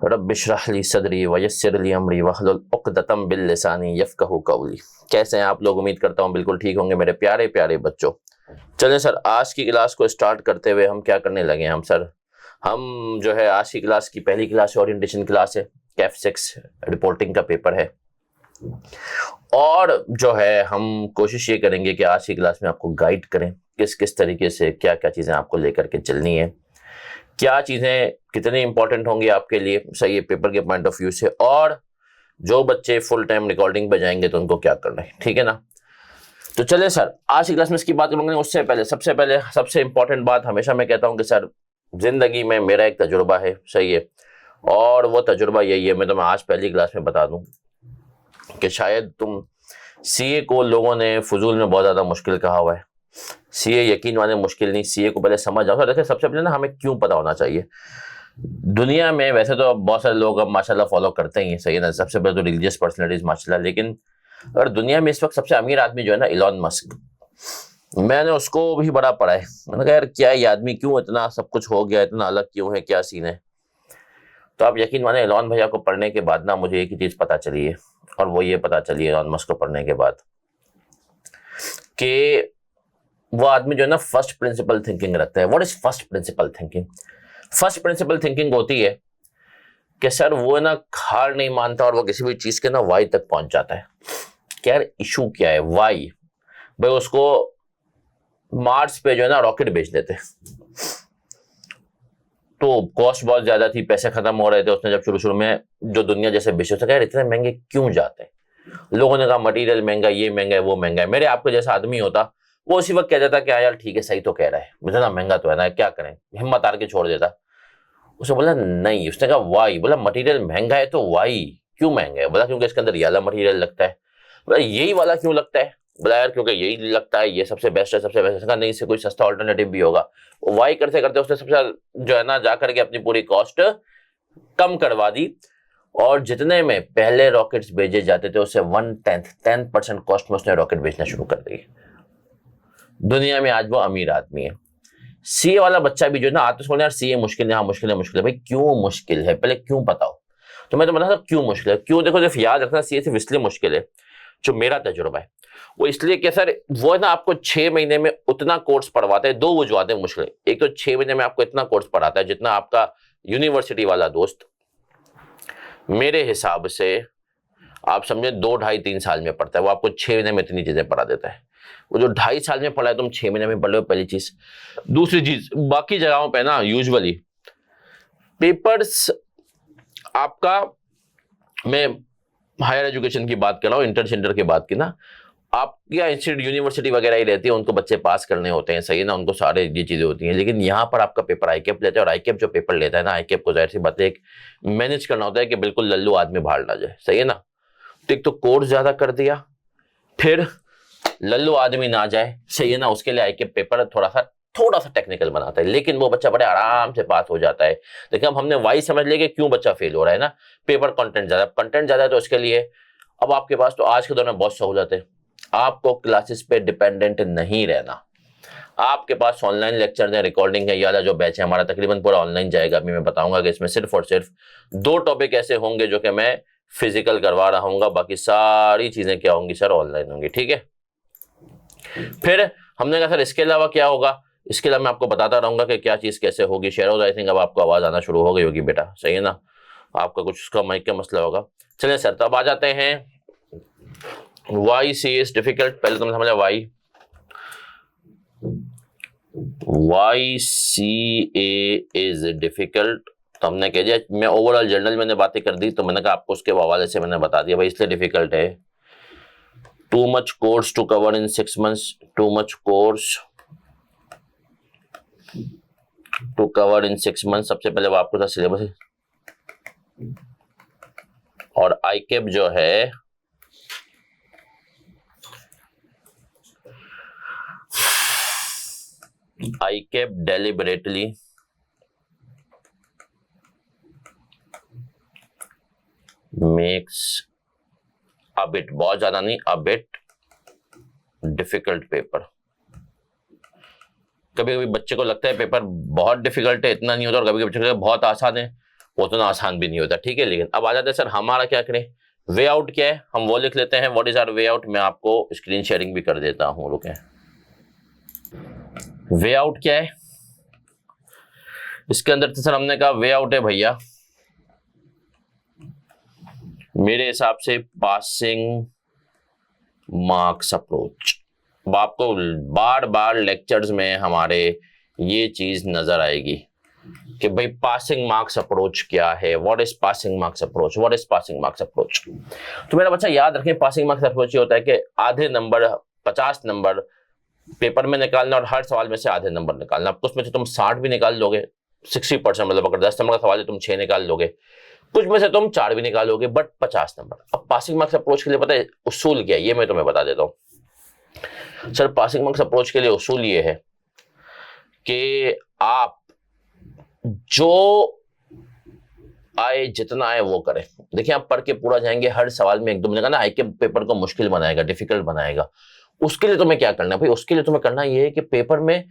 Rabbi इश्रह ली सदरी वयस्सिर ली अमरी वहलुल उक़दतम bill लिसानी यफ़क़हू क़ौली। कैसे हैं आप लोग? उम्मीद करता हूँ बिल्कुल ठीक होंगे मेरे प्यारे प्यारे बच्चों। चलें सर, आज की क्लास को स्टार्ट करते हुए हम क्या करने लगे हम सर, हम जो है आज की क्लास की पहली क्लास ओरिएंटेशन क्लास है, कैफ 6 रिपोर्टिंग का पेपर है। और जो है हम कोशिश ये करेंगे कि आज की क्लास में आपको गाइड करें किस किस तरीके से क्या क्या चीज़ें आपको लेकर के चलनी है, क्या चीज़ें कितनी इंपॉर्टेंट होंगी आपके लिए सही है पेपर के पॉइंट ऑफ व्यू से, और जो बच्चे फुल टाइम रिकॉर्डिंग पे जाएंगे तो उनको क्या करना है, ठीक है ना। तो चले सर, आज की क्लास में इसकी बात करूंगे। उससे पहले सबसे इंपॉर्टेंट बात हमेशा मैं कहता हूं कि सर जिंदगी में मेरा एक तजुर्बा है, सही है, और वो तजुर्बा यही है, मैं तुम्हें आज पहली क्लास में बता दूं कि शायद तुम सीए को लोगों ने फजूल में बहुत ज्यादा मुश्किल कहा हुआ है। सीए यकीन माने मुश्किल नहीं, सीए को पहले समझ जाओ। देखिए सबसे पहले ना हमें क्यों पता होना चाहिए। दुनिया में वैसे तो बहुत सारे लोग अब माशाल्लाह फॉलो करते ही हैं, सही है ना। सबसे पहले तो रिलीजियस पर्सनैलिटीज माशाल्लाह, लेकिन अगर दुनिया में इस वक्त सबसे अमीर आदमी जो है ना, इलॉन मस्क, मैंने उसको भी बड़ा पढ़ा है। मैंने कहा यार क्या ये आदमी क्यों इतना सब कुछ हो गया, इतना अलग क्यों है, क्या सीन है। तो आप यकीन माने इलॉन भैया को पढ़ने के बाद ना मुझे एक ही चीज पता चली है, और वो ये पता चली है इलॉन मस्क को पढ़ने के बाद कि वो आदमी जो है ना फर्स्ट प्रिंसिपल थिंकिंग रखता है। What is first principle thinking? First principle thinking होती है कि सर वो ना हार नहीं मानता और वो किसी भी चीज के ना वाई तक पहुंच जाता है। क्या यार इशू क्या है? वाई भाई, उसको मार्स पे जो है ना रॉकेट भेज देते, तो कॉस्ट बहुत ज्यादा थी, पैसे खत्म हो रहे थे। उसने जब शुरू में जो दुनिया जैसे बेचे, उसने कहा इतने महंगे क्यों जाते हैं। लोगों ने कहा मटेरियल महंगा, ये महंगा है, वो महंगा है। मेरे आपको जैसा आदमी होता वो उसी वक्त कह देता कि यार ठीक है, सही तो कह रहा है, मुझे ना महंगा तो है ना, क्या करें, हिम्मत हार के छोड़ देता। उसने बोला नहीं, उसने कहा वाई, बोला मटेरियल महंगा है तो वाई क्यों महंगा है, बोला क्योंकि इसके अंदर ये वाला मटेरियल लगता है। बोला यही वाला क्यों लगता है, बोला यार क्योंकि यही लगता है, ये सबसे बेस्ट है, सबसे बेस्ट है। नहीं, इससे कोई सस्ता ऑल्टरनेटिव भी होगा। वाई करते करते उसने सबसे जो है ना जाकर के अपनी पूरी कॉस्ट कम करवा दी, और जितने में पहले रॉकेट्स भेजे जाते थे उससे 10% कॉस्ट में उसने रॉकेट भेजना शुरू कर दी। दुनिया में आज वो अमीर आदमी है। सीए वाला बच्चा भी जो है ना आते यार सीए मुश्किल है, हाँ मुश्किल है, मुश्किल है। भाई क्यों मुश्किल है, पहले क्यों बताओ। तो मैं तो बता क्यों मुश्किल है। क्यों, देखो सिर्फ याद रखना, सीए सिर्फ इसलिए मुश्किल है, जो मेरा तजुर्बा है वो इसलिए कि सर वो है ना आपको 6 महीने में उतना कोर्स पढ़वाता है। दो वजूहत है मुश्किल। एक तो 6 महीने में आपको इतना कोर्स पढ़ाता है जितना आपका यूनिवर्सिटी वाला दोस्त, मेरे हिसाब से आप समझे 2, 2.5, 3 साल में पढ़ता है। वो आपको 6 महीने में इतनी चीजें पढ़ा देता है। वो जो 2.5 साल में पढ़ा है तुम 6 महीने में पढ़ लो, पहली चीज। दूसरी चीज, बाकी जगहों पे ना यूजुअली पेपर्स आपका, मैं हायर एजुकेशन की बात कर रहा हूँ, इंटर सेंटर की बात की ना, आपकी इंस्टीट्यूट यूनिवर्सिटी वगैरह ही रहती है, उनको बच्चे पास करने होते हैं, सही है ना, उनको सारे ये चीजें होती हैं। लेकिन यहाँ पर आपका पेपर आईकेप लेता है, और आईकेप जो पेपर लेता है ना, आईकेप को जाहिर सी बात है एक मैनेज करना होता है कि बिल्कुल लल्लू आदमी बाहर ना जाए, सही है ना। तो एक तो कोर्स ज्यादा कर दिया, फिर लल्लू आदमी ना जाए, सही है ना, उसके लिए आईकेप पेपर थोड़ा सा टेक्निकल बनाता है, लेकिन वो बच्चा बड़े आराम से पास हो जाता है। देखिए अब हमने वाई समझ लिया कि क्यों बच्चा फेल हो रहा है ना, पेपर कंटेंट ज्यादा है, तो उसके लिए अब आपके पास तो आज के दौर में बहुत सहूलत है। आपको क्लासेस पे डिपेंडेंट नहीं रहना, आपके पास ऑनलाइन लेक्चर है, रिकॉर्डिंग है। याद जो बैच है हमारा तकरीबन पूरा ऑनलाइन जाएगा। अभी मैं बताऊंगा कि इसमें सिर्फ और सिर्फ 2 टॉपिक ऐसे होंगे जो कि मैं फिजिकल करवा रहा हूँ, बाकी सारी चीजें क्या होंगी सर, ऑनलाइन होंगी, ठीक है। फिर हमने कहा सर इसके अलावा क्या होगा, इसके अलावा मैं आपको बताता रहूंगा कि क्या चीज कैसे होगी। शेरोज आई थिंक अब आपको आवाज आना शुरू हो गई होगी बेटा, सही है ना, आपका कुछ उसका माइक का मसला होगा। चलिए सर, तो अब आ जाते हैं वाई सी इज डिफिकल्ट। पहले तुमने समझा why C A is difficult, तो हमने कह दिया। मैं ओवरऑल जनरल मैंने बातें कर दी, तो मैंने कहा आपको उसके हवाले से मैंने बता दिया भाई इसलिए डिफिकल्ट है। Too much course to cover in 6 months, too much course to cover in 6 months। सबसे पहले वो आपको था सिलेबस, और आईकेप जो है आईकेप डेलिबरेटली मेक्स अ बिट, बहुत ज्यादा नहीं, अ बिट डिफिकल्ट पेपर। कभी कभी बच्चे को लगता है पेपर बहुत डिफिकल्ट है, इतना नहीं होता, और कभी कभी बच्चे को बहुत आसान है, वो उतना आसान भी नहीं होता, ठीक है। लेकिन अब आ जाते हैं सर हमारा क्या करें, वे आउट क्या है, हम वो लिख लेते हैं। What is our way out, मैं आपको स्क्रीन शेयरिंग भी कर देता हूं, रुकें। वे आउट क्या है इसके अंदर, तो सर हमने कहा वे आउट है भैया मेरे हिसाब से पासिंग मार्क्स अप्रोच। आपको बार बार लेक्चर्स में हमारे ये चीज नजर आएगी कि भाई पासिंग मार्क्स अप्रोच क्या है, what is passing marks approach, what is passing marks approach. तो मेरा बच्चा याद रखें, पासिंग मार्क्स अप्रोच ये होता है कि आधे नंबर 50 नंबर पेपर में निकालना और हर सवाल में से आधे नंबर निकालना। अब उसमें से तुम 60 भी निकाल लोगे, 60%, मतलब अगर 10 नंबर का सवाल है तुम 6 निकाल लोगे, कुछ में से तुम 4 भी निकालोगे, बट 50 नंबर। अब पासिंग मार्क्स अप्रोच के लिए पता है उसूल क्या है, ये मैं तुम्हें बता देता हूं। सर पासिंग मार्क्स अप्रोच के लिए उसूल ये है कि आप जो आए जितना आए वो करें। देखिए आप पढ़ के पूरा जाएंगे, हर सवाल में एक दो मिलेगा ना, आई के पेपर को मुश्किल बनाएगा, डिफिकल्ट बनाएगा। उसके लिए तुम्हें क्या करना है भाई, उसके लिए तुम्हें करना ये है कि पेपर में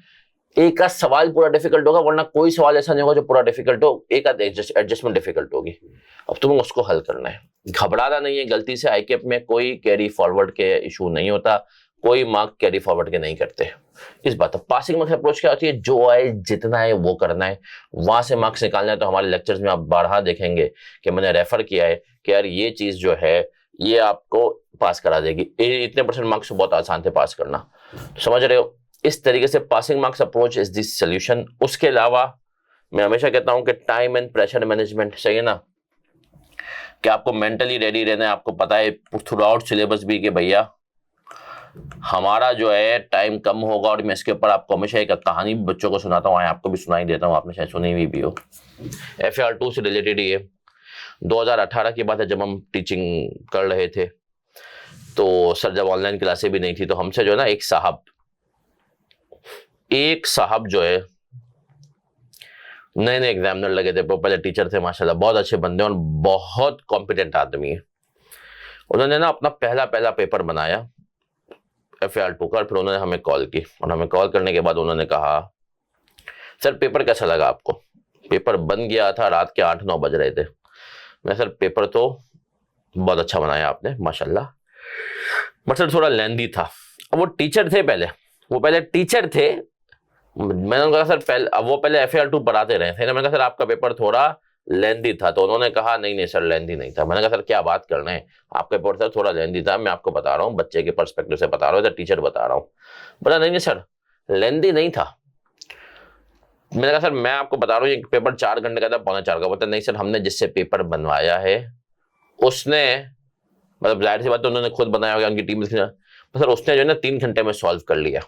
एक आध सवाल पूरा डिफिकल्ट होगा, वरना कोई सवाल ऐसा नहीं होगा जो पूरा डिफिकल्ट हो, एक आध एडजस्टमेंट डिफिकल्ट होगी। अब तुम्हें उसको हल करना है, घबराना नहीं है। गलती से आईकेप में कोई कैरी फॉरवर्ड के इशू नहीं होता, कोई मार्क कैरी फॉरवर्ड के नहीं करते, इस बात। पासिंग मार्क्स अप्रोच क्या होती है, जो आए जितना है वो करना है, वहां से मार्क्स निकालना है। तो हमारे लेक्चर्स में आप बारहा देखेंगे कि मैंने रेफर किया है कि यार ये चीज जो है ये आपको पास करा देगी, इतने % मार्क्स बहुत आसान थे पास करना, तो समझ रहे हो। इस तरीके से passing marks approach is this solution. उसके अलावा मैं हमेशा कहता हूं कि टाइम एंड प्रेशर मैनेजमेंट, सही है ना, कि आपको मेंटली रेडी रहना है। आपको पता है थ्रू आउट सिलेबस भी कि भैया हमारा जो है टाइम कम होगा, और मैं इसके ऊपर आपको हमेशा एक कहानी बच्चों को सुनाता हूँ, आपको भी सुनाई देता हूँ, आपने शायद सुनी हुई भी हो। FAR2 से रिलेटेड ये 2018 की बात है, जब हम टीचिंग कर रहे थे, तो सर जब ऑनलाइन क्लासें भी नहीं थी, तो हमसे जो है ना एक साहब जो है नए नए एग्जामिनर लगे थे, वो पहले टीचर थे, माशाल्लाह बहुत अच्छे बंदे और बहुत कॉम्पिटेंट आदमी है। उन्होंने ना अपना पहला पेपर बनाया FAR2 का, फिर उन्होंने हमें कॉल की, और हमें कॉल करने के बाद उन्होंने कहा सर पेपर कैसा लगा आपको। पेपर बन गया था, रात के 8-9 बज रहे थे। मैं सर पेपर तो बहुत अच्छा बनाया आपने माशाल्लाह, बट सर थोड़ा लेंदी था। अब वो टीचर थे, पहले टीचर थे। मैंने उनका सर वो पहले FAR2 पढ़ाते रहे थे ना, मैंने कहा सर आपका पेपर थोड़ा लेंदी था, तो उन्होंने कहा नहीं सर लेंदी नहीं था। मैंने कहा सर क्या बात कर रहे हैं, आपका पेपर सर थोड़ा लेंदी था, मैं आपको बता रहा हूँ, बच्चे के पर्सपेक्टिव से बता रहा हूँ, टीचर बता रहा हूँ। बोला नहीं सर लेंदी नहीं था। मैंने कहा सर मैं आपको बता रहा हूँ ये पेपर 4 घंटे का था, 3.25 का। बोलता नहीं सर हमने जिससे पेपर बनवाया है उसने, मतलब जाहिर सी बात तो उन्होंने खुद बनाया होगा, उनकी टीम सर उसने जो है ना 3 घंटे में सॉल्व कर लिया।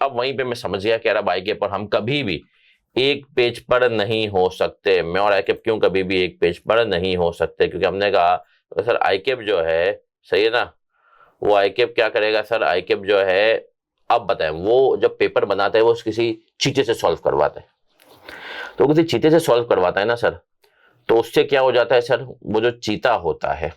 अब वहीं पे मैं समझ गया कि यार आईके पर हम कभी भी एक पेज पर नहीं हो सकते। मैं और आईकेप क्यों कभी भी एक पेज पर नहीं हो सकते, क्योंकि हमने कहा तो सर आईकेप जो है, सही है ना, वो आईकेप क्या करेगा सर, आईकेप जो है अब बताएं, वो जब पेपर बनाता है वो किसी चीते से सॉल्व करवाता है। तो किसी चीते से सॉल्व करवाता है ना सर, तो उससे क्या हो जाता है सर, वो जो चीता होता है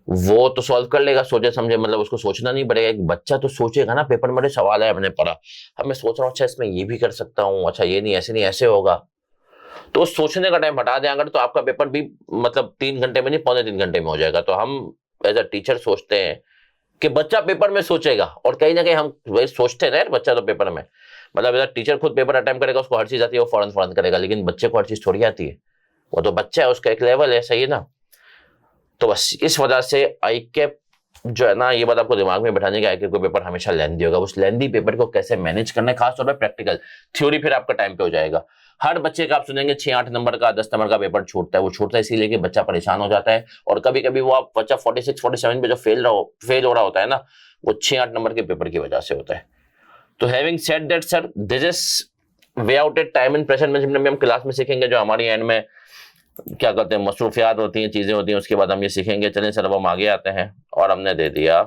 वो तो सॉल्व कर लेगा सोचे समझे, मतलब उसको सोचना नहीं पड़ेगा। एक बच्चा तो सोचेगा ना, पेपर में सवाल है मैंने पढ़ा, अब मैं सोच रहा हूँ अच्छा इसमें ये भी कर सकता हूँ, अच्छा ये नहीं ऐसे नहीं ऐसे होगा, तो सोचने का टाइम हटा दें अगर, तो आपका पेपर भी मतलब 3 घंटे में नहीं 3.25 घंटे में हो जाएगा। तो हम एज अ टीचर सोचते हैं कि बच्चा पेपर में सोचेगा, और कहीं ना कहीं हम वही सोचते हैं ना यार, बच्चा तो पेपर में, मतलब एज अ टीचर खुद पेपर अटेम्प्ट करेगा, उसको हर चीज आती है, वो फौरन करेगा, लेकिन बच्चे को हर चीज थोड़ी आती है, वो तो बच्चा है, उसका एक लेवल है, सही है ना। तो बस इस वजह से आईकेप जो है ना, ये बात आपको दिमाग में बैठाने की, आईकेप का पेपर हमेशा लेंदी होगा। उस लेंदी पेपर को कैसे मैनेज करना है, खासतौर पर प्रैक्टिकल, थ्योरी फिर आपका टाइम पे हो जाएगा। हर बच्चे का आप सुनेंगे 6-8 नंबर का 10 नंबर का पेपर छूटता है। वो छूटता है इसीलिए कि बच्चा परेशान हो जाता है, और कभी कभी वो आप बच्चा 46-47 पे जो फेल हो रहा होता है ना, वो 6-8 नंबर के पेपर की वजह से होता है। तो having said that sir, this is way out at time and pressure management में हम क्लास में सीखेंगे, जो हमारी एंड में क्या करते हैं, मसरूफियात होती हैं, चीजें होती हैं, उसके बाद हम ये सीखेंगे। चलें सर अब हम आगे आते हैं, और हमने दे दिया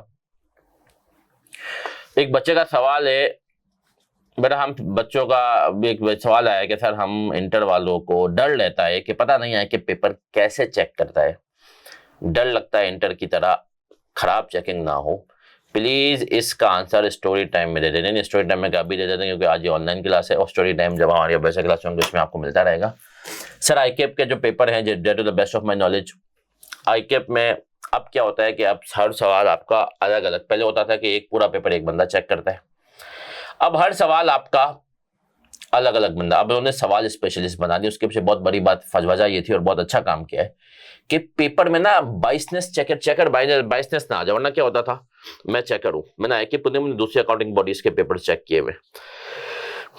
एक बच्चे का सवाल है बेटा, हम बच्चों का एक सवाल आया कि सर हम इंटर वालों को डर रहता है कि पता नहीं है कि पेपर कैसे चेक करता है, डर लगता है इंटर की तरह खराब चेकिंग ना हो, प्लीज इसका आंसर स्टोरी टाइम में दे दें। नहीं स्टोरी टाइम में अभी दे देते हैं, क्योंकि आज ये ऑनलाइन क्लास है, और स्टोरी टाइम जब हमारी वैसे क्लास होंगे उसमें आपको मिलता रहेगा। सर आईकेप के जो पेपर हैं, that to the best of my knowledge, आईकेप में अब क्या होता है कि अब हर सवाल आपका अलग अलग, पहले होता था कि एक पूरा पेपर एक बंदा चेक करता है, अब हर सवाल आपका अलग अलग बंदा, अब उन्होंने सवाल स्पेशलिस्ट बना दिए। उसके पीछे बहुत बड़ी बात वजह ये थी और बहुत अच्छा काम किया है कि पेपर में ना बाइसनेस चेकर बाइसनेस ना आ जाए। वरना क्या होता था, मैं चेकर हूं, मैंने आईके पुणे में दूसरी अकाउंटिंग बॉडीज के पेपर चेक किए हुए,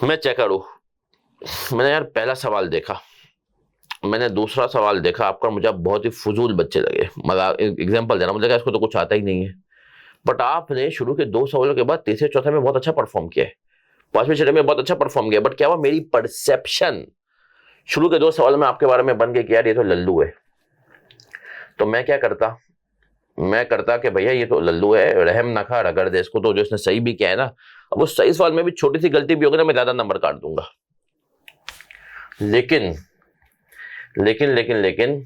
मैं चेकर हूं, मैंने यार पहला सवाल देखा, मैंने दूसरा सवाल देखा आपका, मुझे बहुत ही फजूल बच्चे लगे, मतलब एग्जांपल देना, मुझे लगा इसको तो कुछ आता ही नहीं है, बट आपने शुरू के 2 सवालों के बाद तीसरे चौथे में बहुत अच्छा परफॉर्म किया है, 5वें छठे में बहुत अच्छा परफॉर्म किया, बट क्या हुआ, मेरी परसेप्शन शुरू के 2 सवालों में आपके बारे में बन गई कि यार ये तो लल्लू है। तो मैं क्या करता, मैं करता कि भैया ये तो लल्लू है, रहम ना खा रगड़ दे इसको, तो जो इसने सही भी किया है ना, अब उस सही सवाल में भी छोटी सी गलती भी होगी ना, मैं ज्यादा नंबर काट दूंगा। लेकिन लेकिन लेकिन लेकिन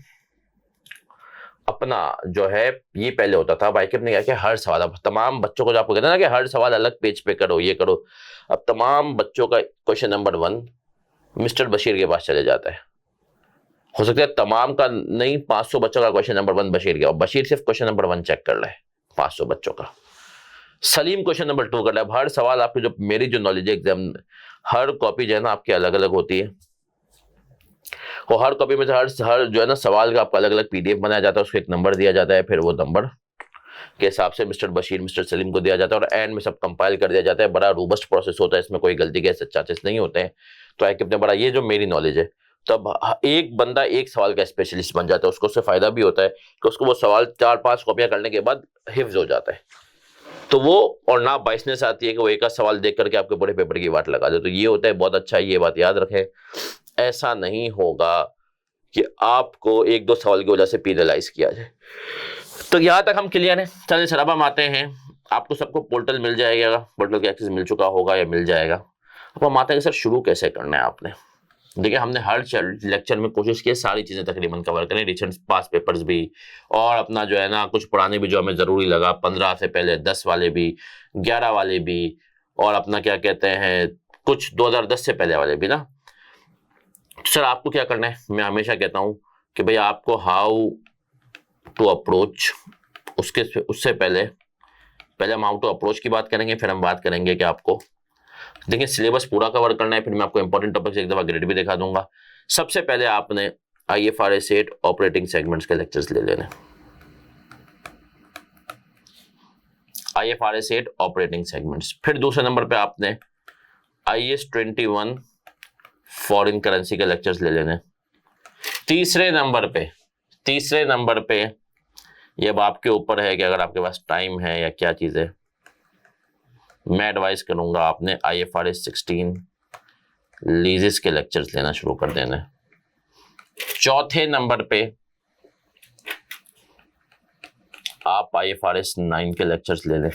अपना जो है ये पहले होता था, बाइक ने क्या किया, हर सवाल, अब तमाम बच्चों को जो आपको कहते हैं ना कि हर सवाल अलग पेज पे करो, ये करो, अब तमाम बच्चों का क्वेश्चन नंबर 1 मिस्टर बशीर के पास चले जाता है। हो सकता है तमाम का नहीं, 500 बच्चों का क्वेश्चन नंबर 1 बशीर गया, और बशीर सिर्फ क्वेश्चन नंबर 1 चेक कर रहा है 500 बच्चों का। सलीम क्वेश्चन नंबर 2 कर रहा है। हर सवाल आपकी जो मेरी जो नॉलेज है एग्जाम, हर कॉपी जो है ना आपकी अलग अलग होती है, और हर कॉपी में से हर जो है ना सवाल का आपका अलग अलग पीडीएफ बनाया जाता है, उसको एक नंबर दिया जाता है, फिर वो नंबर के हिसाब से मिस्टर बशीर मिस्टर सलीम को दिया जाता है, और एंड में सब कंपाइल कर दिया जाता है। बड़ा रोबस्ट प्रोसेस होता है, इसमें कोई गलती के चांसेस नहीं होते हैं। तो आईकेप ने बड़ा, ये जो मेरी नॉलेज है, तब एक बंदा एक सवाल का स्पेशलिस्ट बन जाता है, उसको उससे फायदा भी होता है कि उसको वो सवाल 4-5 कॉपियां करने के बाद हिफ्ज हो जाता है, तो वो और ना बाइसनेस आती है कि वो एक सवाल देख करके आपके पूरे पेपर की बात लगा दे। तो ये होता है बहुत अच्छा, ये बात याद रखें, ऐसा नहीं होगा कि आपको 1-2 सवाल की वजह से पेनलाइज किया जाए। तो यहां तक हम क्लियर हैं। चलिए सर अब हम आते हैं, आपको सबको पोर्टल मिल जाएगा, पोर्टल का एक्सेस मिल चुका होगा या मिल जाएगा। अब हम आते हैं सर शुरू कैसे करना है आपने। देखिए हमने हर लेक्चर में कोशिश की सारी चीजें तकरीबन कवर करें, रिसेंट पास पेपर्स भी, और अपना जो है ना कुछ पुराने भी जो हमें जरूरी लगा, 15 से पहले 10 वाले भी, 11 वाले भी, और अपना क्या कहते हैं कुछ 2010 से पहले वाले भी ना। सर आपको क्या करना है, मैं हमेशा कहता हूं कि भाई आपको हाउ टू अप्रोच, उससे पहले हम हाउ टू अप्रोच की बात करेंगे, फिर हम बात करेंगे कि आपको देखिए सिलेबस पूरा कवर करना है, फिर मैं आपको इंपॉर्टेंट टॉपिक्स एक दफा ग्रेड भी दिखा दूंगा। सबसे पहले आपने IFRS 8 ऑपरेटिंग सेगमेंट्स के लेक्चर्स ले लेने, IFRS 8 ऑपरेटिंग सेगमेंट्स। फिर दूसरे नंबर पे आपने IAS 21 फॉरेन करेंसी के लेक्चर्स ले लेने। तीसरे नंबर पे ये अब आपके ऊपर है कि अगर आपके पास टाइम है या क्या चीज है, मैं एडवाइस करूंगा आपने IFRS 16 लीजेस के लेक्चर्स लेना शुरू कर देना। चौथे नंबर पे आप IFRS 9 के लेक्चर्स ले लें,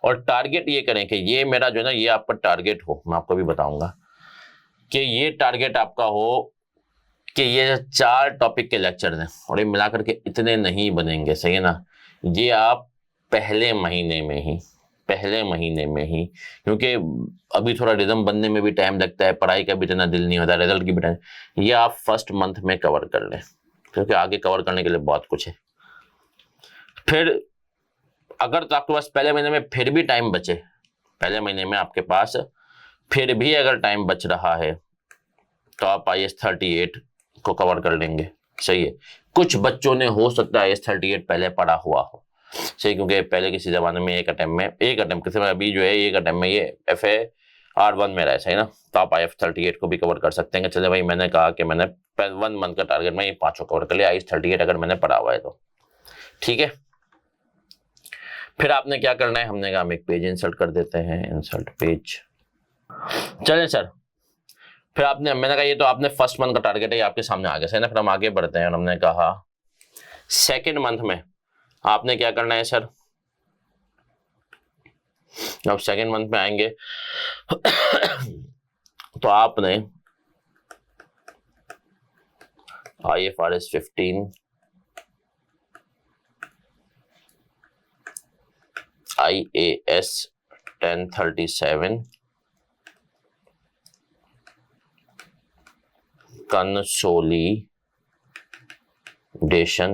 और टारगेट ये करें कि ये मेरा जो है ना ये आपका टारगेट हो, मैं आपको भी बताऊंगा कि ये टारगेट आपका हो कि ये 4 टॉपिक के लेक्चर दें, और ये मिलाकर के इतने नहीं बनेंगे, सही है ना। ये आप पहले महीने में ही, क्योंकि अभी थोड़ा रिदम बनने में भी टाइम लगता है, पढ़ाई का भी इतना दिल नहीं होता, रिजल्ट की भी टाइम, ये आप फर्स्ट मंथ में कवर कर लें, क्योंकि आगे कवर करने के लिए बहुत कुछ है। फिर अगर तो आपके पास पहले महीने में फिर भी टाइम बचे, पहले महीने में आपके पास फिर भी अगर टाइम बच रहा है, तो आप IAS 38 को कवर कर लेंगे, सही है। कुछ बच्चों ने हो सकता है IAS 38 पहले पढ़ा हुआ हो, सही, क्योंकि पहले किसी जमाने में एक अटेम्प्ट किसी में, अभी जो है एक अटेम्प्ट में ये FAR1 में रहा है, सही ना। तो आप IAS 38 को भी कवर कर सकते हैं। चले भाई मैंने कहा कि मैंने 1 मंथ का टारगेट में ये 5 कवर कर लिया, IAS 38 अगर मैंने पढ़ा हुआ है तो ठीक है। फिर आपने क्या करना है, हमने कहा हम एक पेज इंसर्ट कर देते हैं, इंसर्ट पेज। चलें सर, फिर मैंने कहा ये तो आपने फर्स्ट मंथ का टारगेट है, ये आपके सामने आ गया, सही ना। फिर हम आगे बढ़ते हैं और हमने कहा सेकेंड मंथ में आपने क्या करना है सर। अब सेकेंड मंथ में आएंगे तो आपने IFRS 15, IAS 1037 कंसोलिडेशन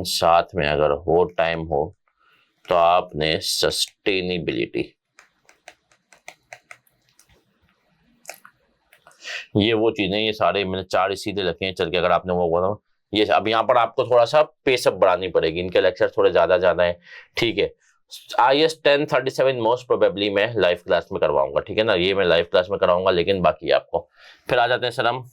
साथ में अगर हो टाइम हो तो आपने सस्टेनेबिलिटी, ये वो चीजें, ये सारे मैंने 4 सीधे रखे हैं चल के, अगर आपने वो बोला ये। अब यहाँ पर आपको थोड़ा सा पेस अप बढ़ानी पड़ेगी, इनके लेक्चर थोड़े ज्यादा है, ठीक है। IS 1037 मोस्ट प्रोबेबली मैं लाइव क्लास में करवाऊंगा, ठीक है ना, ये मैं लाइव क्लास में कराऊंगा, लेकिन बाकी आपको फिर आ जाते हैं सर हम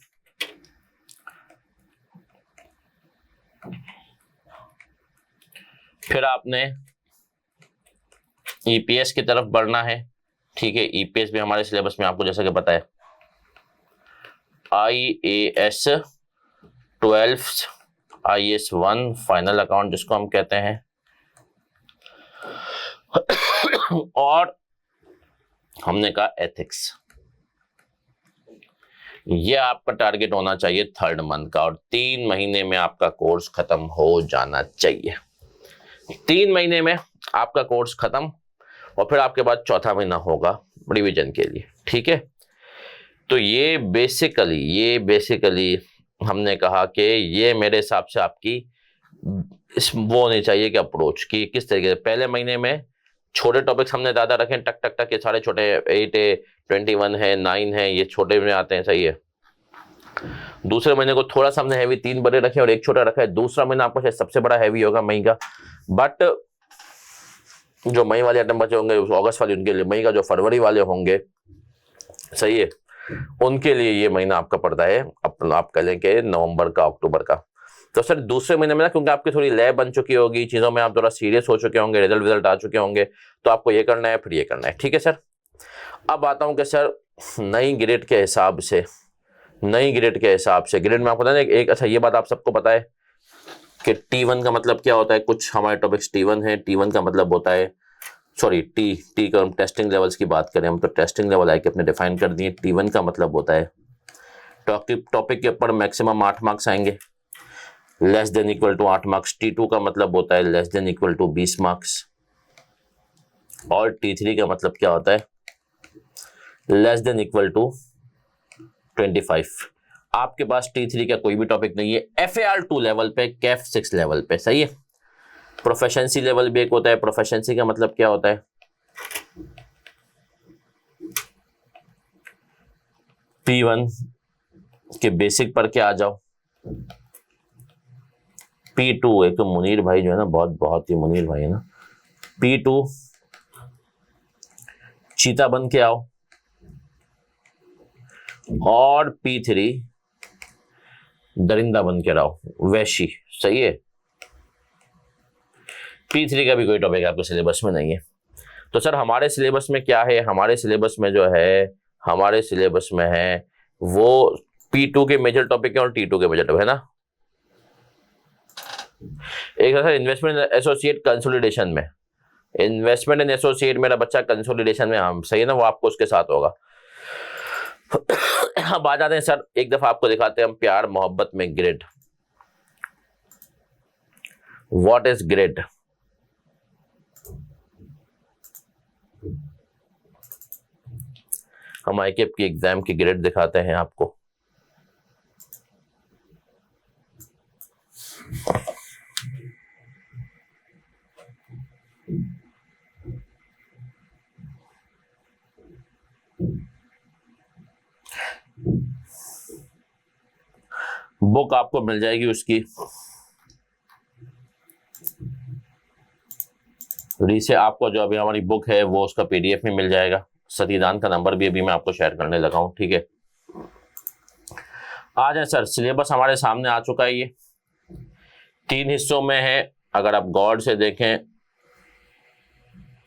फिर आपने EPS की तरफ बढ़ना है, ठीक है। EPS भी हमारे सिलेबस में आपको जैसा कि पता है, IAS 12 IS 1 फाइनल अकाउंट जिसको हम कहते हैं, और हमने कहा एथिक्स। ये आपका टारगेट होना चाहिए 3rd मंथ का, और 3 महीने में आपका कोर्स खत्म हो जाना चाहिए। 3 महीने में आपका कोर्स खत्म, और फिर आपके बाद 4था महीना होगा रिवीजन के लिए, ठीक है। तो ये बेसिकली हमने कहा कि ये मेरे हिसाब से आपकी वो होनी चाहिए कि अप्रोच की किस तरीके से। पहले महीने में छोटे टॉपिक्स हमने ज्यादा रखे, टक टक टक, ये सारे छोटे 8 है, 21 है, 9 है, ये छोटे में आते हैं, सही है। दूसरे महीने को थोड़ा सा हमने हैवी 3 बड़े रखे और 1 छोटा रखा है। दूसरा महीना आपको शायद सबसे बड़ा हैवी होगा मई का, बट जो मई वाले आइटम बचे होंगे अगस्त वाले उनके लिए, मई का जो फरवरी वाले होंगे, सही है, उनके लिए ये महीना आपका पड़ता है अपना, आप कह लें कि नवंबर का, अक्टूबर का। तो सर दूसरे महीने में ना, क्योंकि आपकी थोड़ी लय बन चुकी होगी, चीजों में आप थोड़ा सीरियस हो चुके होंगे, रिजल्ट आ चुके होंगे, तो आपको ये करना है, फिर ये करना है, ठीक है सर। अब आता हूं कि सर नई ग्रेड के हिसाब से, ग्रेड में आपको पता है एक, अच्छा ये बात आप सबको पता है कि T1 का मतलब क्या होता है। कुछ हमारे टॉपिक्स T1 है, T1 का मतलब होता है, सॉरी टी का हम टेस्टिंग लेवल्स की बात करें हम, तो टेस्टिंग लेवल आके अपने डिफाइन कर दिए। T1 का मतलब होता है टॉपिक के ऊपर मैक्सिमम 8 मार्क्स आएंगे, less than equal to 8 marks. T2 का मतलब होता है less than equal to 20 marks, और T3 का मतलब क्या होता है, लेस देन इक्वल टू 25। आपके पास T3 का कोई भी टॉपिक नहीं है FAR2 लेवल पे, कैफ 6 लेवल पे, सही है। प्रोफेशंसी लेवल भी एक होता है। प्रोफेशंसी का मतलब क्या होता है, P1 के बेसिक पर के आ जाओ। P2 एक तो मुनीर भाई जो है ना, बहुत ही मुनीर भाई है ना, P2 चीता बन के आओ, और P3 दरिंदा बन के रहो, वैशी, सही है। P3 का भी कोई टॉपिक आपके सिलेबस में नहीं है। तो सर हमारे सिलेबस में क्या है, हमारे सिलेबस में जो है, हमारे सिलेबस में है वो P2 के मेजर टॉपिक है और T2 के मेजर टॉपिक है ना। एक सर इन्वेस्टमेंट एसोसिएट कंसोलिडेशन में, इन्वेस्टमेंट एंड एसोसिएट मेरा बच्चा कंसोलिडेशन में, हम सही है ना, वो आपको उसके साथ होगा। अब आ जाते हैं सर, एक दफा आपको दिखाते हैं हम प्यार मोहब्बत में ग्रिड। What is grid? हम ICAP की एग्जाम की ग्रेड दिखाते हैं आपको। बुक आपको मिल जाएगी उसकी, रीसे आपको जो अभी हमारी बुक है वो उसका PDF में मिल जाएगा। सतीदान का नंबर भी अभी मैं आपको शेयर करने लगा हूं, ठीक है। आ जाए सर, सिलेबस हमारे सामने आ चुका है, ये 3 हिस्सों में है। अगर आप गौर से देखें,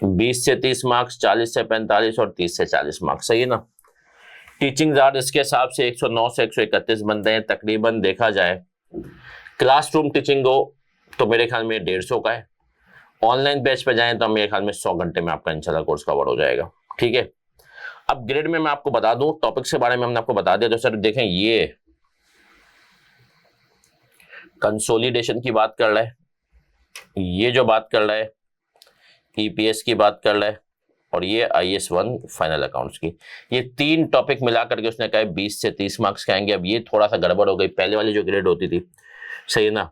20 से 30 मार्क्स, 40 से 45 और 30 से 40 मार्क्स, सही है ना। टीचिंग आवर्स इसके हिसाब से 109 से 131 बनते हैं तकरीबन। देखा जाए क्लासरूम टीचिंग हो तो मेरे ख्याल में 150 का है, ऑनलाइन बैच पे जाएं तो मेरे ख्याल में 100 घंटे में आपका इंशाल्लाह कोर्स कवर हो जाएगा, ठीक है। अब ग्रेड में मैं आपको बता दूं, टॉपिक्स के बारे में हमने आपको बता दिया। तो सर देखें, ये कंसोलिडेशन की बात कर रहा है, ये जो बात कर रहा है EPS की बात कर रहा है, और ये IS1 फाइनल अकाउंट्स की। ये 3 टॉपिक मिला करके उसने कहा 20 से 30 मार्क्स के आएंगे। अब ये थोड़ा सा गड़बड़ हो गई, पहले वाली जो ग्रेड होती थी, सही है ना,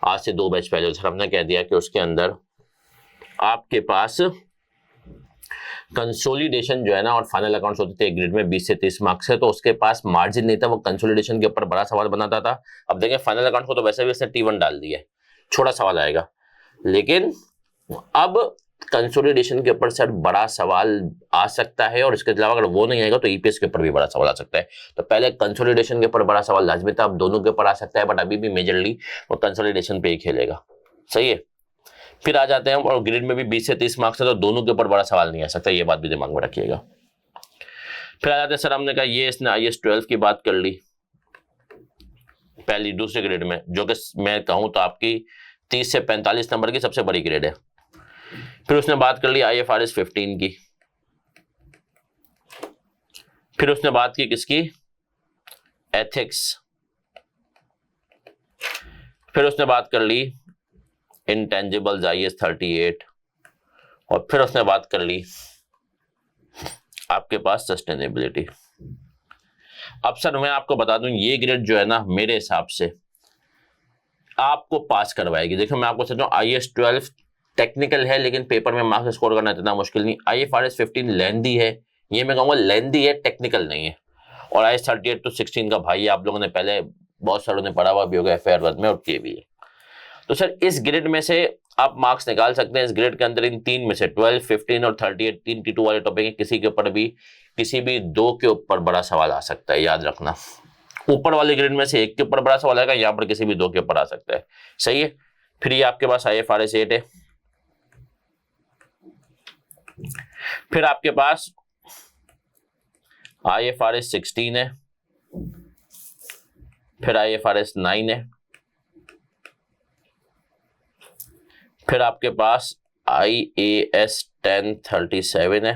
आज से 2 बैच पहले सर हमने कह दिया कि उसके अंदर आपके पास कंसोलिडेशन जो है ना और फाइनल अकाउंट्स होते थे एक ग्रेड में 20 से 30 मार्क्स है, तो उसके पास मार्जिन नहीं था, वो कंसोलिडेशन के ऊपर बड़ा सवाल बनाता था। अब देखें फाइनल अकाउंट को तो वैसे भी उसने T1 डाल दिया है, छोटा सवाल आएगा, लेकिन अब कंसोलिडेशन के ऊपर सर बड़ा सवाल आ सकता है, और इसके अलावा अगर वो नहीं आएगा तो ईपीएस के ऊपर भी बड़ा सवाल आ सकता है। तो पहले कंसोलिडेशन के ऊपर बड़ा सवाल लाजमी था, अब दोनों के ऊपर आ सकता है, बट अभी भी मेजरली वो कंसोलिडेशन पे ही खेलेगा, सही है। फिर आ जाते हैं, और ग्रेड में भी 20 से 30 मार्क्स है, तो दोनों के ऊपर बड़ा सवाल नहीं आ सकता, ये बात भी दिमाग में रखिएगा। फिर आ जाते हैं सर, हमने कहा ये इसने IS-12 की बात कर ली पहली दूसरे ग्रेड में, जो कि मैं कहूं तो आपकी 30 से 45 नंबर की सबसे बड़ी ग्रेड है। फिर उसने बात कर ली IFRS 15 की। फिर उसने बात की किसकी, एथिक्स। फिर उसने बात कर ली इंटेंजिबल्स IS 38, और फिर उसने बात कर ली आपके पास सस्टेनेबिलिटी। अब सर मैं आपको बता दूं, ये ग्रेड जो है ना मेरे हिसाब से आपको पास करवाएगी। देखो मैं आपको समझाऊं, IS-12 टेक्निकल है, लेकिन पेपर में मार्क्स स्कोर करना इतना मुश्किल नहीं। IFRS 15 लेंदी है, ये मैं कहूंगा लेंदी है, टेक्निकल नहीं है। और IS 38 तो 16 का भाई है, आप लोगों ने पहले बहुत सारों ने पढ़ा हुआ भी होगा FAR 1 में, और के भी है। तो सर इस ग्रेड में से आप मार्क्स निकाल सकते हैं। इस ग्रेड के अंदर इन 3 में से 12, 15 और 38 3 T2 वाले टॉपिक है, किसी के ऊपर भी किसी भी 2 के ऊपर बड़ा सवाल आ सकता है, याद रखना। ऊपर वाले ग्रेड में से 1 के ऊपर बड़ा सवाल आएगा, यहाँ पर किसी भी 2 के ऊपर आ सकता है, सही है। फिर ये आपके पास IFRS 8 है। फिर आपके पास IFRS 16 है। फिर IFRS 9 है। फिर आपके पास IAS 1037 है,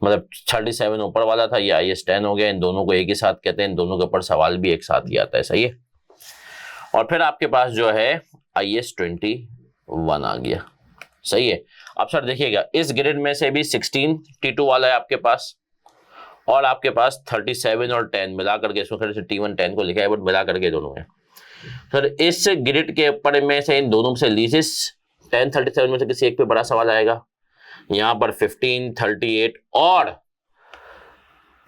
मतलब 37 ऊपर वाला था, ये IAS 10 हो गया। इन दोनों को एक ही साथ कहते हैं, इन दोनों के ऊपर सवाल भी एक साथ ही आता है, सही है। और फिर आपके पास जो है IAS 21 आ गया, सही है। अब सर देखिएगा, इस ग्रेड में से भी 16 T2 वाला है आपके पास, और आपके पास 37 और 10 मिला करके, इसमें T1 10 को लिखा है, बट मिला करके दोनों है। सर इस ग्रेड के ऊपर में से इन दोनों में से लीजिस 10, 37 में से किसी एक पे बड़ा सवाल आएगा। यहाँ पर 15, 38 और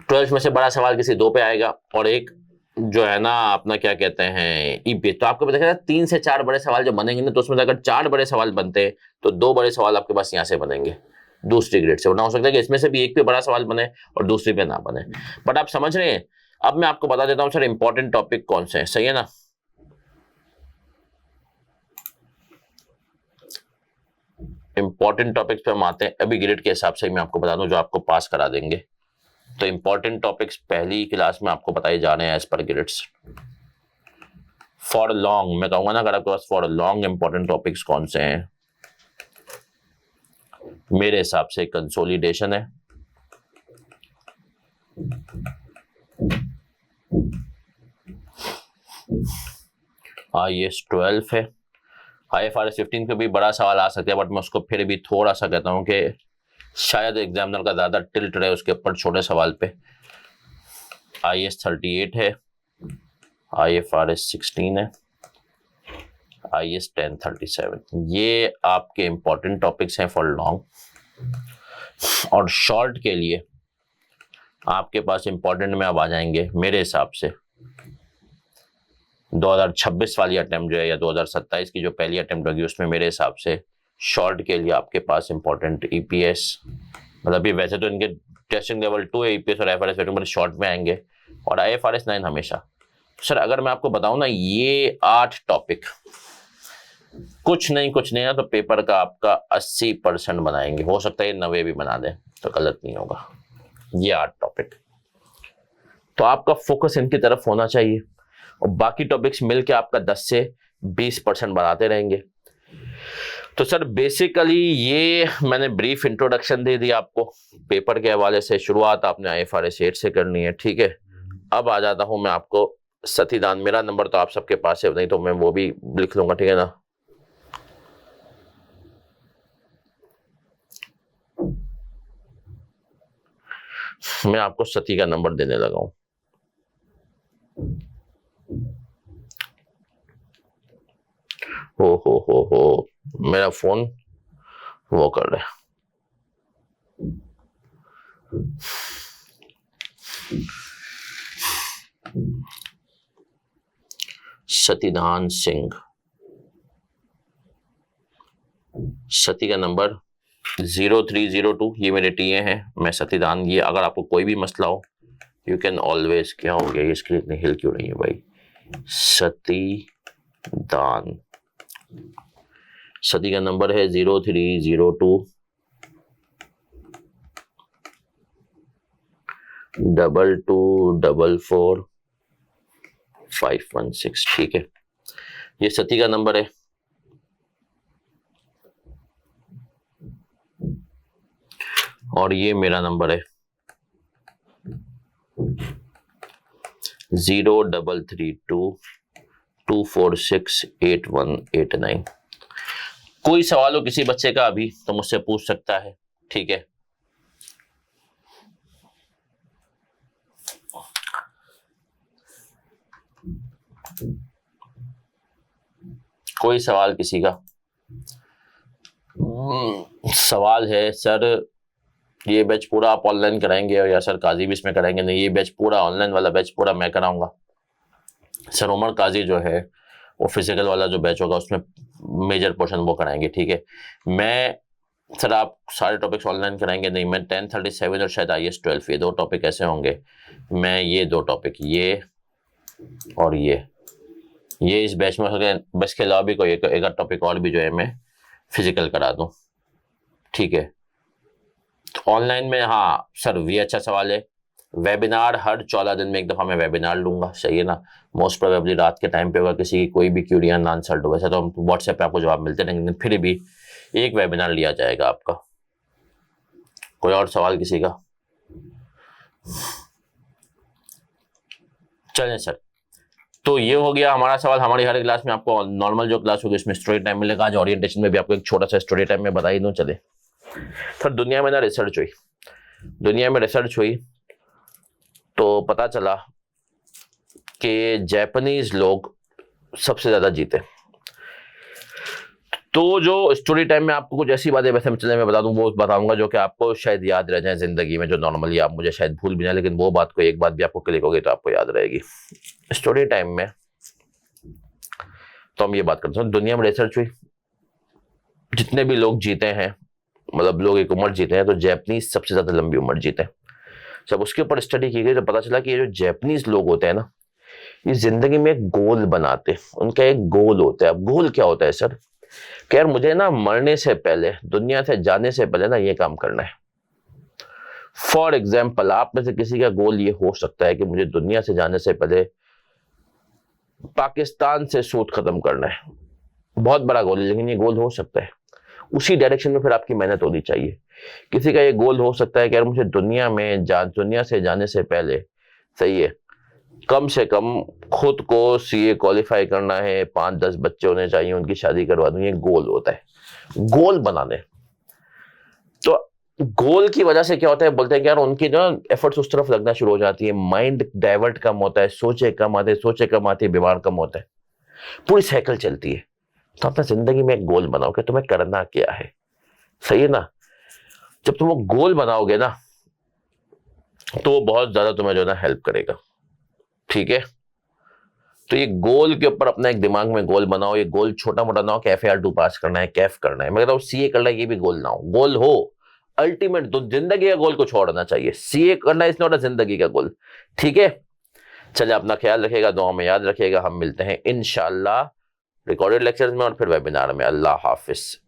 12 में से बड़ा सवाल किसी 2 पे आएगा, और एक जो है ना अपना क्या कहते हैं ईपीएस। तो आपको पता है 3 से 4 बड़े सवाल जब बनेंगे ना, तो उसमें अगर 4 बड़े सवाल बनते हैं तो 2 बड़े सवाल आपके पास यहाँ से बनेंगे, दूसरी ग्रेड से। वरना हो सकता है कि इसमें से भी एक पे बड़ा सवाल बने और दूसरी पे ना बने। बट आप समझ रहे हैं। अब मैं आपको बता देता हूँ सर इंपॉर्टेंट टॉपिक कौन से हैं, सही है ना। इंपॉर्टेंट टॉपिक्स पे हम आते हैं, अभी ग्रेड के हिसाब से मैं आपको बता दूं जो आपको पास करा देंगे। तो इंपॉर्टेंट टॉपिक्स पहली क्लास में आपको बताए जाने हैं as per grades. For long मैं कहूंगा ना, अगर आपके पास फॉर लॉन्ग इंपॉर्टेंट टॉपिक्स कौन से हैं, मेरे हिसाब से कंसोलिडेशन है, IAS 12 है, IFRS 15 पे भी बड़ा सवाल आ सकता है, बट मैं उसको फिर भी थोड़ा सा कहता हूं कि शायद एग्जामिनर का ज्यादा टिल्ट रहे उसके ऊपर छोटे सवाल पे। IAS 38 है, IFRS 16 है, IAS 1037, ये आपके इंपॉर्टेंट टॉपिक्स हैं फॉर लॉन्ग। और शॉर्ट के लिए आपके पास इंपॉर्टेंट में अब आ जाएंगे मेरे हिसाब से 2026 वाली अटेम्प्ट जो है, या 2027 की जो पहली अटेम्प्ट होगी, उसमें मेरे हिसाब से शॉर्ट के लिए आपके पास इंपॉर्टेंट EPS, मतलब ये वैसे तो इनके टेस्टिंग लेवल 2 है EPS और IFRS 15 शॉर्ट में आएंगे, और IFRS 9 हमेशा। सर अगर मैं आपको बताऊं ना, ये 8 टॉपिक कुछ नहीं ना तो पेपर का आपका 80% बनाएंगे। हो सकता है ये 90 भी बना दें तो गलत नहीं होगा, ये 8 टॉपिक। तो आपका फोकस इनकी तरफ होना चाहिए, और बाकी टॉपिक्स मिलके आपका 10 से 20% बढ़ाते रहेंगे। तो सर बेसिकली ये मैंने ब्रीफ इंट्रोडक्शन दे दी आपको पेपर के हवाले से। शुरुआत आपने IFRS 8 से करनी है, ठीक है। अब आ जाता हूं मैं आपको सतीदान, मेरा नंबर तो आप सबके पास है, नहीं तो मैं वो भी लिख लूंगा, ठीक है ना। मैं आपको सती का नंबर देने लगा हूं। हो मेरा फोन वो कर रहा है। सतीदान सिंह, सती का नंबर 0302, ये मेरे टीए हैं। मैं सतीदान, ये अगर आपको कोई भी मसला हो यू कैन ऑलवेज, क्या हो गया ये स्क्रीन इतनी हिल क्यों रही है भाई? सतीदान, सती का नंबर है 0302 2244 516। ठीक है, ये सती का नंबर है। और ये मेरा नंबर है 0332 कोई सवाल हो किसी बच्चे का अभी तो मुझसे पूछ सकता है। ठीक है, कोई सवाल किसी का? सवाल है सर ये बैच पूरा आप ऑनलाइन कराएंगे या सर काजी भी इसमें कराएंगे? नहीं, ये बैच पूरा ऑनलाइन वाला बैच पूरा मैं कराऊंगा। सर उमर काजी जो है वो फिजिकल वाला जो बैच होगा उसमें मेजर पोर्शन वो कराएंगे। ठीक है, मैं सर आप सारे टॉपिक्स ऑनलाइन कराएंगे? नहीं, मैं 1037 और शायद IAS 12 ये 2 टॉपिक ऐसे होंगे। मैं ये 2 टॉपिक, ये और ये इस बैच में हो गए। बस के अलावा भी कोई एक टॉपिक और भी जो है मैं फिजिकल करा दूं। ठीक है, तो ऑनलाइन में, हाँ सर ये अच्छा सवाल है। वेबिनार हर 14 दिन में एक दफा मैं वेबिनार लूंगा, सही है ना? मोस्ट प्रोबेबली रात के टाइम पे होगा, किसी की कोई भी क्यूरी आंसर्ड हो। वैसे तो हम व्हाट्सएप पे आपको जवाब मिलते रहेंगे, फिर भी एक वेबिनार लिया जाएगा आपका। कोई और सवाल किसी का? चलें सर, तो ये हो गया हमारा सवाल। हमारी हर क्लास में आपको नॉर्मल जो क्लास होगी इसमें स्टोरी टाइम मिलेगा। आज ओरिएंटेशन में भी आपको एक छोटा सा स्टोरी टाइम में बता ही दूं। चले सर, दुनिया में ना रिसर्च हुई तो पता चला कि जापानीज लोग सबसे ज्यादा जीते। तो जो स्टोरी टाइम में आपको कुछ ऐसी बातें वैसे चले मैं बता दूं, वो बताऊंगा जो कि आपको शायद याद रह जाए जिंदगी में, जो नॉर्मली आप मुझे शायद भूल भी ना, लेकिन वो बात को एक बात भी आपको क्लिक होगी तो आपको याद रहेगी स्टोरी टाइम में। तो हम ये बात करते हैं, दुनिया में रिसर्च हुई, जितने भी लोग जीते हैं, मतलब लोग एक उम्र जीते हैं, तो जापानीज सबसे ज्यादा लंबी उम्र जीते हैं। जब उसके ऊपर स्टडी की गई तो पता चला कि ये जो जापानीज लोग होते हैं ना, ये जिंदगी में एक गोल बनाते हैं। उनका एक गोल होता है। अब गोल क्या होता है सर? कि यार मुझे ना मरने से पहले, दुनिया से जाने से पहले ना ये काम करना है। फॉर एग्जाम्पल, आप में से किसी का गोल ये हो सकता है कि मुझे दुनिया से जाने से पहले पाकिस्तान से सूद खत्म करना है। बहुत बड़ा गोल है, लेकिन ये गोल हो सकता है। उसी डायरेक्शन में फिर आपकी मेहनत होनी चाहिए। किसी का ये गोल हो सकता है कि यार मुझे दुनिया से जाने से पहले, सही है, कम से कम खुद को CA क्वालिफाई करना है, 5-10 बच्चे होने चाहिए, उनकी शादी करवा दूं। ये गोल होता है, गोल बनाने। तो गोल की वजह से क्या होता है, बोलते हैं कि यार उनकी ना एफर्ट्स उस तरफ लगना शुरू हो जाती है, माइंड डाइवर्ट कम होता है, सोचे कम आते, बीमार कम होता है, पूरी साइकिल चलती है। तो अपना जिंदगी में एक गोल बनाओ कि तुम्हें करना क्या है, सही है ना? जब तुम वो गोल बनाओगे ना तो वो बहुत ज्यादा तुम्हें जो है ना हेल्प करेगा। ठीक है, तो ये गोल के ऊपर अपना एक दिमाग में गोल बनाओ। ये गोल छोटा मोटा ना हो कि FAR2 पास करना है, कैफ करना है, मैं कहता हूँ CA करना है, ये भी गोल ना हो। गोल हो अल्टीमेट, तो जिंदगी का गोल को छोड़ना चाहिए। CA करना इज नॉट अ जिंदगी का गोल। ठीक है, चलिए अपना ख्याल रखिएगा, दुआ में याद रखिएगा। हम मिलते हैं इंशाल्लाह रिकॉर्डेड लेक्चर्स में और फिर वेबिनार में। अल्लाह हाफिज।